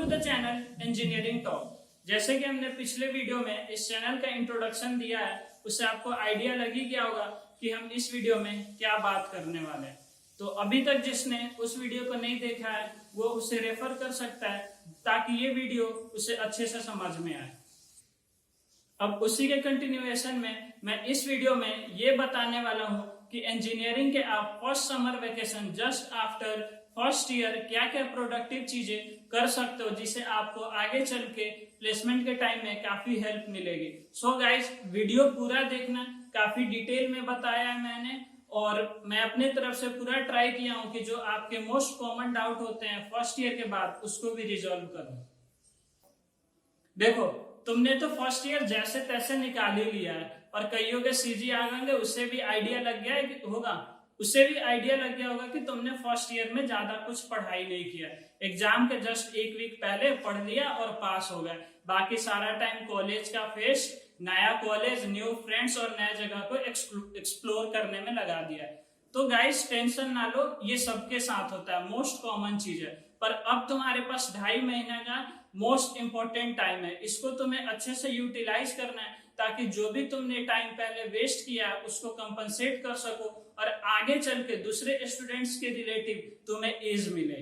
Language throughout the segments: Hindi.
To the channel engineering talk. जैसे कि हमने पिछले वीडियो में इस चैनल का इंट्रोडक्शन दिया है, उससे आपको आइडिया लग ही गया होगा कि हम इस वीडियो में क्या बात करने वाले हैं। तो अभी तक जिसने उस वीडियो को नहीं देखा है वो उसे रेफर कर सकता है ताकि ये वीडियो उसे अच्छे से समझ में आए। अब उसी के कंटिन्यूएशन में मैं इस वीडियो में ये बताने वाला हूँ कि इंजीनियरिंग के आप first summer vacation just after first year क्या क्या प्रोडक्टिव चीजें कर सकते हो जिससे आपको आगे चल के प्लेसमेंट के टाइम में काफी हेल्प मिलेगी। सो गाइस, वीडियो पूरा देखना, काफी डिटेल में बताया है मैंने और मैं अपने तरफ से पूरा ट्राई किया हूँ कि जो आपके मोस्ट कॉमन डाउट होते हैं फर्स्ट ईयर के बाद उसको भी रिजॉल्व करूँ। देखो, तुमने तो फर्स्ट ईयर जैसे तैसे निकाल ही लिया है और कईयों के सीजी आ गए, उससे भी आइडिया लग गया होगा कि तुमने फर्स्ट ईयर में ज्यादा कुछ पढ़ाई नहीं किया, एग्जाम के जस्ट एक वीक पहले पढ़ लिया और पास हो गए। बाकी सारा टाइम कॉलेज का फेस्ट, नया कॉलेज, न्यू फ्रेंड्स और नया जगह को एक्सप्लोर करने में लगा दिया है। तो गाइस, टेंशन ना लो, ये सबके साथ होता है, मोस्ट कॉमन चीज है। पर अब तुम्हारे पास 2.5 महीने का मोस्ट इंपॉर्टेंट टाइम है, इसको तुम्हें अच्छे से यूटिलाइज करना है ताकि जो भी तुमने टाइम पहले वेस्ट किया है उसको कंपनसेट कर सको और आगे चल के दूसरे स्टूडेंट्स के रिलेटिव तुम्हें एज मिले।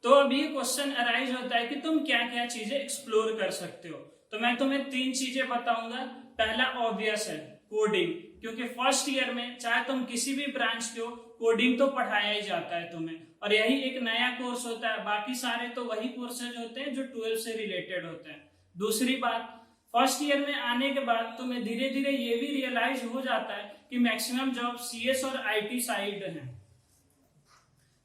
तो अब ये क्वेश्चन अराइज होता है कि तुम क्या क्या चीजें एक्सप्लोर कर सकते हो। तो मैं तुम्हें 3 चीजें बताऊंगा। पहला ऑब्वियस है, कोडिंग, क्योंकि फर्स्ट ईयर में चाहे तुम किसी भी ब्रांच के हो, कोडिंग तो पढ़ाया ही जाता है तुम्हें और यही एक नया कोर्स होता है। बाकी सारे तो वही कोर्सेज होते हैं जो 12 से रिलेटेड होते हैं। दूसरी बात, फर्स्ट ईयर में आने के बाद तुम्हें धीरे धीरे ये भी रियलाइज हो जाता है कि मैक्सिमम जॉब सीएस और आईटी साइड है।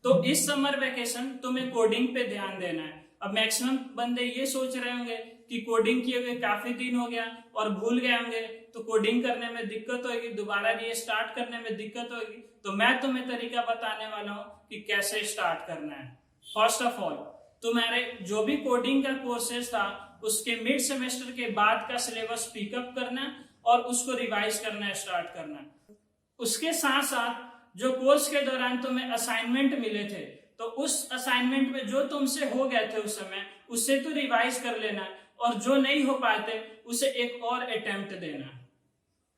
तो इस समर वेकेशन तुम्हें कोडिंग पे ध्यान देना है। अब मैक्सिमम बंदे ये सोच रहे होंगे कि कोडिंग किए हुए काफी दिन हो गया और भूल गए होंगे, तो कोडिंग करने में दिक्कत होगी, दोबारा रीस्टार्ट करने में दिक्कत होगी। तो मैं तुम्हें तरीका बताने वाला हूँ कि कैसे स्टार्ट करना है। फर्स्ट ऑफ ऑल, तुम्हारे जो भी कोडिंग का कोर्सेज था उसके मिड सेमेस्टर के बाद का सिलेबस पिकअप करना और उसको रिवाइज करना स्टार्ट करना। उसके साथ साथ जो कोर्स के दौरान तुम्हें असाइनमेंट मिले थे, तो उस असाइनमेंट में जो तुमसे हो गए थे उस समय, उससे तो रिवाइज कर लेना और जो नहीं हो पाते उसे एक और अटेम्प्ट देना।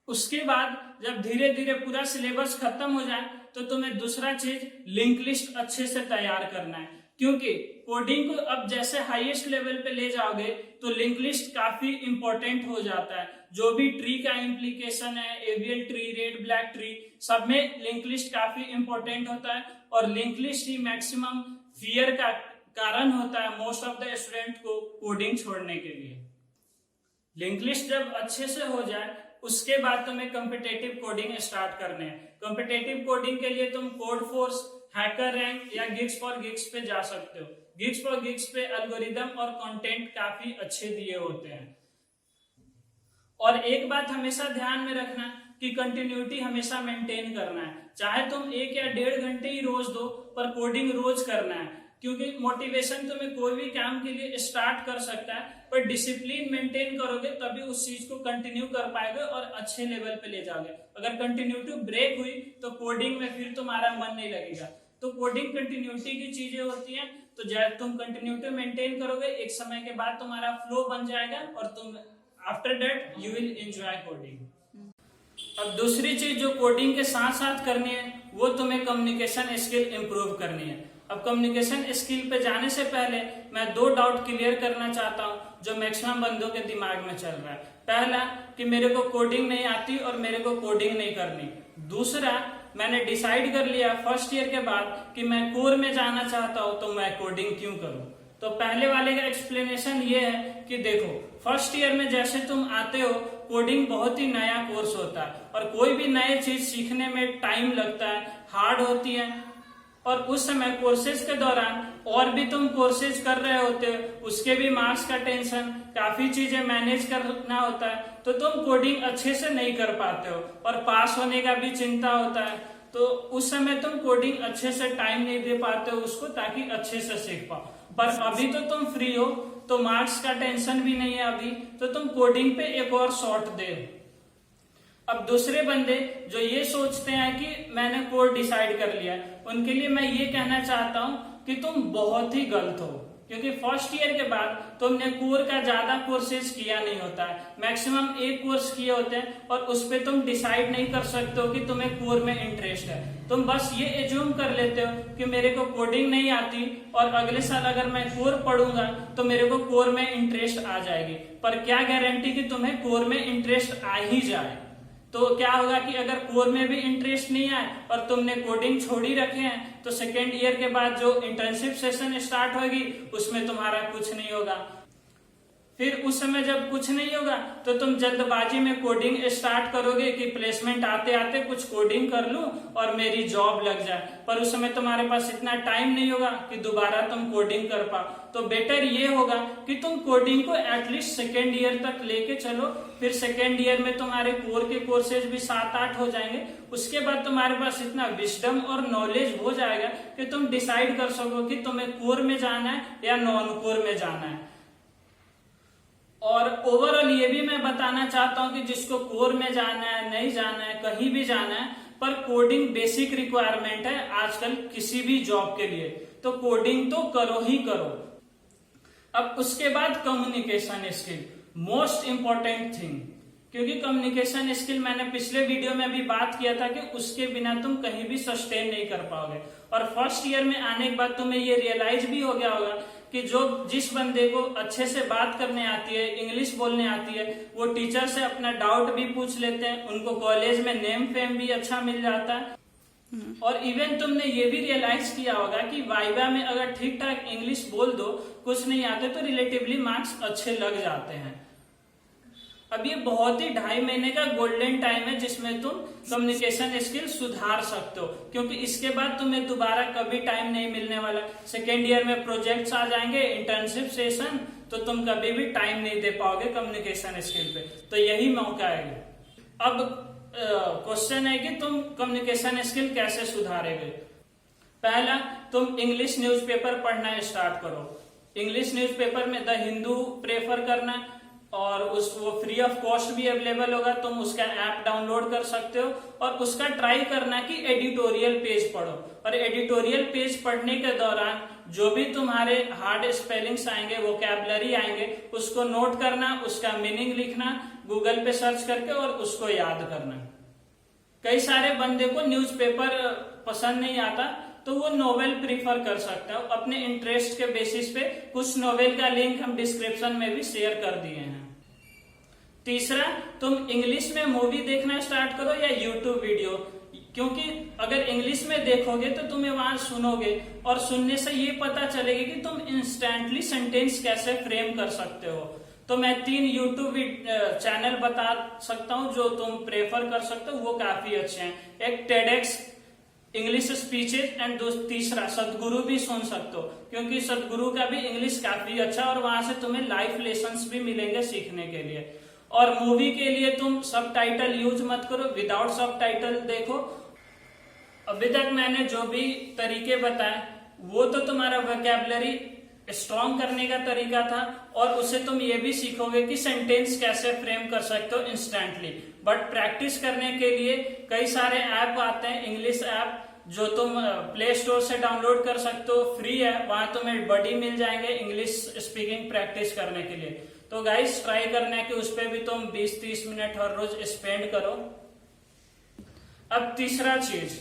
उसके बाद जब धीरे धीरे पूरा सिलेबस खत्म हो जाए तो तुम्हें दूसरा चीज लिंक लिस्ट अच्छे से तैयार करना है, क्योंकि कोडिंग को अब जैसे हाईएस्ट लेवल पे ले जाओगे तो लिंक लिस्ट काफी इंपॉर्टेंट हो जाता है। जो भी ट्री का इम्प्लीकेशन है, AVL tree, red black tree, सब में लिंक लिस्ट काफी इंपॉर्टेंट होता है और लिंक लिस्ट ही मैक्सिमम फियर का कारण होता है मोस्ट ऑफ द स्टूडेंट को कोडिंग छोड़ने के लिए। लिंक लिस्ट जब अच्छे से हो जाए उसके बाद तुम्हें कॉम्पिटिटिव कोडिंग स्टार्ट करने हैं। कॉम्पिटिटिव कोडिंग के लिए तुम कोडफोर्स, हैकर रैंक या गिग्स फॉर गिग्स पे जा सकते हो। गिग्स फॉर गिग्स पे एल्गोरिदम और कंटेंट काफी अच्छे दिए होते हैं। और एक बात हमेशा ध्यान में रखना कि कंटिन्यूटी हमेशा मेंटेन करना है। चाहे तुम 1 या 1.5 घंटे ही रोज दो, पर कोडिंग रोज करना है, क्योंकि मोटिवेशन तुम्हें कोई भी काम के लिए स्टार्ट कर सकता है, पर डिसिप्लिन मेंटेन करोगे तभी उस चीज को कंटिन्यू कर पाएगे और अच्छे लेवल पे ले जाओगे। अगर कंटिन्यूटी ब्रेक हुई तो कोडिंग में फिर तुम्हारा मन नहीं लगेगा। तो कोडिंग कंटिन्यूटी की चीजें होती हैं, तो जब तुम कंटिन्यूटी मेंटेन करोगे एक समय के बाद तुम्हारा फ्लो बन जाएगा और तुम after that you will enjoy coding. अब दूसरी चीज जो कोडिंग के साथ साथ करनी है वो तुम्हें कम्युनिकेशन स्किल इंप्रूव करनी है। अब कम्युनिकेशन स्किल पे जाने से पहले मैं 2 डाउट क्लियर करना चाहता हूँ जो मैक्सिमम बंदों के दिमाग में चल रहा है। पहला कि मेरे को कोडिंग नहीं आती और मेरे को कोडिंग नहीं करनी। दूसरा, मैंने डिसाइड कर लिया फर्स्ट ईयर के बाद कि मैं कोर में जाना चाहता हूँ, तो मैं कोडिंग क्यों करूँ। तो पहले वाले का एक्सप्लेनेशन ये है कि देखो, फर्स्ट ईयर में जैसे तुम आते हो, कोडिंग बहुत ही नया कोर्स होता है और कोई भी नई चीज सीखने में टाइम लगता है, हार्ड होती है। और उस समय कोर्सेज के दौरान और भी तुम कोर्सेज कर रहे होते हो, उसके भी मार्क्स का टेंशन, काफी चीजें मैनेज करना होता है, तो तुम कोडिंग अच्छे से नहीं कर पाते हो और पास होने का भी चिंता होता है। तो उस समय तुम कोडिंग अच्छे से टाइम नहीं दे पाते हो उसको, ताकि अच्छे से सीख पाओ। पर अभी तो तुम फ्री हो, तो मार्क्स का टेंशन भी नहीं है अभी, तो तुम कोडिंग पे एक और शॉट दे। अब दूसरे बंदे जो ये सोचते हैं कि मैंने कोर डिसाइड कर लिया, उनके लिए मैं ये कहना चाहता हूँ कि तुम बहुत ही गलत हो, क्योंकि फर्स्ट ईयर के बाद तुमने कोर का ज्यादा कोर्सेज किया नहीं होता है, मैक्सिमम एक कोर्स किए होते हैं और उस पे तुम डिसाइड नहीं कर सकते हो कि तुम्हें कोर में इंटरेस्ट है। तुम बस ये एज्यूम कर लेते हो कि मेरे को कोडिंग नहीं आती और अगले साल अगर मैं कोर पढ़ूंगा तो मेरे को कोर में इंटरेस्ट आ जाएगी, पर क्या गारंटी कि तुम्हें कोर में इंटरेस्ट आ ही जाए। तो क्या होगा कि अगर कोर में भी इंटरेस्ट नहीं आए और तुमने कोडिंग छोड़ ही रखे हैं तो सेकेंड ईयर के बाद जो इंटर्नशिप सेशन स्टार्ट होगी उसमें तुम्हारा कुछ नहीं होगा। फिर उस समय जब कुछ नहीं होगा तो तुम जल्दबाजी में कोडिंग स्टार्ट करोगे कि प्लेसमेंट आते आते कुछ कोडिंग कर लूं और मेरी जॉब लग जाए, पर उस समय तुम्हारे पास इतना टाइम नहीं होगा कि दोबारा तुम कोडिंग कर पाओ। तो बेटर ये होगा कि तुम कोडिंग को एटलीस्ट सेकेंड ईयर तक लेके चलो, फिर सेकेंड ईयर में तुम्हारे कोर के कोर्सेज भी 7-8 हो जाएंगे। उसके बाद तुम्हारे पास इतना विजडम और नॉलेज हो जाएगा कि तुम डिसाइड कर सको कि तुम्हें कोर में जाना है या नॉन कोर में जाना है। और ओवरऑल ये भी मैं बताना चाहता हूं कि जिसको कोर में जाना है, नहीं जाना है, कहीं भी जाना है, पर कोडिंग बेसिक रिक्वायरमेंट है आजकल किसी भी जॉब के लिए, तो कोडिंग तो करो ही करो। अब उसके बाद communication skill, most important thing, क्योंकि कम्युनिकेशन स्किल मैंने पिछले वीडियो में भी बात किया था कि उसके बिना तुम कहीं भी सस्टेन नहीं कर पाओगे। और फर्स्ट ईयर में आने के बाद तुम्हें ये रियलाइज भी हो गया होगा कि जिस बंदे को अच्छे से बात करने आती है, इंग्लिश बोलने आती है, वो टीचर से अपना डाउट भी पूछ लेते हैं, उनको कॉलेज में नेम फेम भी अच्छा मिल जाता है। और इवन तुमने ये भी रियलाइज किया होगा कि वाइवा में अगर ठीक ठाक इंग्लिश बोल दो, कुछ नहीं आते तो रिलेटिवली मार्क्स अच्छे लग जाते हैं। अब ये बहुत ही 2.5 महीने का गोल्डन टाइम है जिसमें तुम कम्युनिकेशन स्किल सुधार सकते हो, क्योंकि इसके बाद तुम्हें दोबारा कभी टाइम नहीं मिलने वाला। सेकेंड ईयर में प्रोजेक्ट्स आ जाएंगे, इंटर्नशिप सेशन, तो तुम कभी भी टाइम नहीं दे पाओगे कम्युनिकेशन स्किल पे। तो यही मौका है। अब क्वेश्चन है कि तुम कम्युनिकेशन स्किल कैसे सुधारोगे। पहला, तुम इंग्लिश न्यूज़पेपर पढ़ना स्टार्ट करो। इंग्लिश न्यूज़पेपर में द हिंदू प्रेफर करना, और वो फ्री ऑफ कॉस्ट भी अवेलेबल होगा, तुम उसका ऐप डाउनलोड कर सकते हो और उसका ट्राई करना कि एडिटोरियल पेज पढ़ो। और एडिटोरियल पेज पढ़ने के दौरान जो भी तुम्हारे हार्ड स्पेलिंग्स आएंगे, वोकैबुलरी आएंगे, उसको नोट करना, उसका मीनिंग लिखना गूगल पे सर्च करके और उसको याद करना। कई सारे बंदे को न्यूज़पेपर पसंद नहीं आता तो वो नोवेल प्रीफर कर सकता है। अपने इंटरेस्ट के बेसिस पे कुछ नोवेल का लिंक हम डिस्क्रिप्शन में भी शेयर कर दिए हैं। तीसरा, तुम इंग्लिश में मूवी देखना स्टार्ट करो या यूट्यूब वीडियो, क्योंकि अगर इंग्लिश में देखोगे तो तुम्हें वहां सुनोगे और सुनने से ये पता चलेगा कि तुम इंस्टेंटली सेंटेंस कैसे फ्रेम कर सकते हो। तो मैं 3 यूट्यूब चैनल बता सकता हूं जो तुम प्रेफर कर सकते हो, वो काफी अच्छे हैं। एक टेडेक्स इंग्लिश स्पीचेज एंड तीसरा सदगुरु भी सुन सकते हो, क्योंकि सदगुरु का भी इंग्लिश काफी अच्छा और वहां से तुम्हें लाइफ लेसन्स भी मिलेंगे सीखने के लिए। और मूवी के लिए तुम सबटाइटल यूज मत करो, विदाउट सबटाइटल देखो। अभी तक मैंने जो भी तरीके बताए वो तो तुम्हारा वोकैबुलरी स्ट्रॉन्ग करने का तरीका था और उससे तुम ये भी सीखोगे कि सेंटेंस कैसे फ्रेम कर सकते हो इंस्टेंटली। बट प्रैक्टिस करने के लिए कई सारे ऐप आते हैं, इंग्लिश ऐप, जो तुम प्ले स्टोर से डाउनलोड कर सकते हो, फ्री है, वहां तुम्हें बडी मिल जाएंगे इंग्लिश स्पीकिंग प्रैक्टिस करने के लिए। तो गाइस ट्राई करना है कि उस पर भी तुम 20-30 मिनट हर रोज स्पेंड करो। अब तीसरा चीज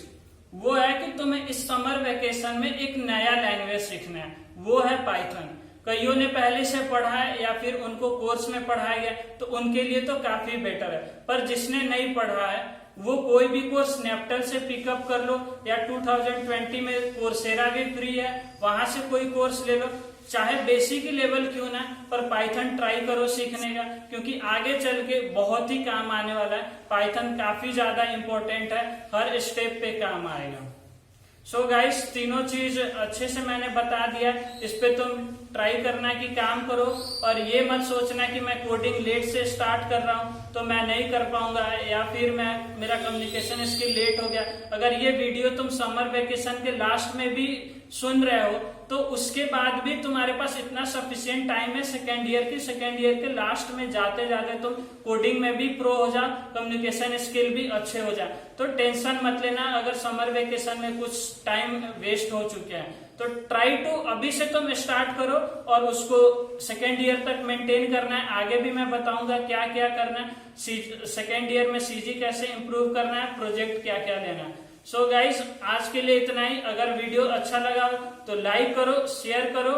वो है कि तुम्हें इस समर वेकेशन में एक नया लैंग्वेज सीखना है, वो है पाइथन। कईयों ने पहले से पढ़ा है या फिर उनको कोर्स में पढ़ाया गया तो उनके लिए तो काफी बेटर है, पर जिसने नहीं पढ़ा है वो कोई भी कोर्स स्नैपडील से पिकअप कर लो या 2020 में कोर्सेरा भी फ्री है, वहां से कोई कोर्स ले लो, चाहे बेसिक लेवल क्यों ना, पर पाइथन ट्राई करो सीखने का, क्योंकि आगे चल के बहुत ही काम आने वाला है। पाइथन काफी ज्यादा इंपॉर्टेंट है, हर स्टेप पे काम आएगा। सो गाइस, तीनों चीज अच्छे से मैंने बता दिया, इस पे तुम ट्राई करना कि काम करो और ये मत सोचना कि मैं कोडिंग लेट से स्टार्ट कर रहा हूं तो मैं नहीं कर पाऊंगा या फिर मेरा कम्युनिकेशन स्किल लेट हो गया। अगर ये वीडियो तुम समर वेकेशन के लास्ट में भी सुन रहे हो तो उसके बाद भी तुम्हारे पास इतना सफिशिएंट टाइम है सेकेंड ईयर के लास्ट में जाते जाते तुम कोडिंग में भी प्रो हो जा, कम्युनिकेशन स्किल भी अच्छे हो जा। तो टेंशन मत लेना अगर समर वेकेशन में कुछ टाइम वेस्ट हो चुके हैं। तो ट्राई टू अभी से तुम स्टार्ट करो और उसको सेकेंड ईयर तक मेंटेन करना है। आगे भी मैं बताऊंगा क्या क्या करना है, सेकेंड ईयर में सीजी कैसे इंप्रूव करना है, प्रोजेक्ट क्या क्या लेना है। सो गाइज आज के लिए इतना ही। अगर वीडियो अच्छा लगा तो लाइक करो, शेयर करो,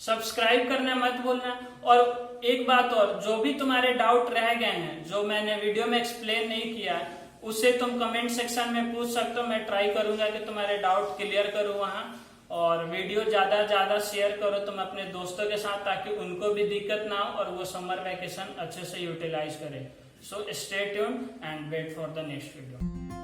सब्सक्राइब करना मत भूलना। और एक बात और, जो भी तुम्हारे डाउट रह गए हैं जो मैंने वीडियो में एक्सप्लेन नहीं किया है, उसे तुम कमेंट सेक्शन में पूछ सकते हो। मैं ट्राई करूंगा कि तुम्हारे डाउट क्लियर करूं वहां। और वीडियो ज्यादा शेयर करो तुम अपने दोस्तों के साथ, ताकि उनको भी दिक्कत ना हो और वो समर वैकेशन अच्छे से यूटिलाइज करें। So stay tuned and wait for the next video.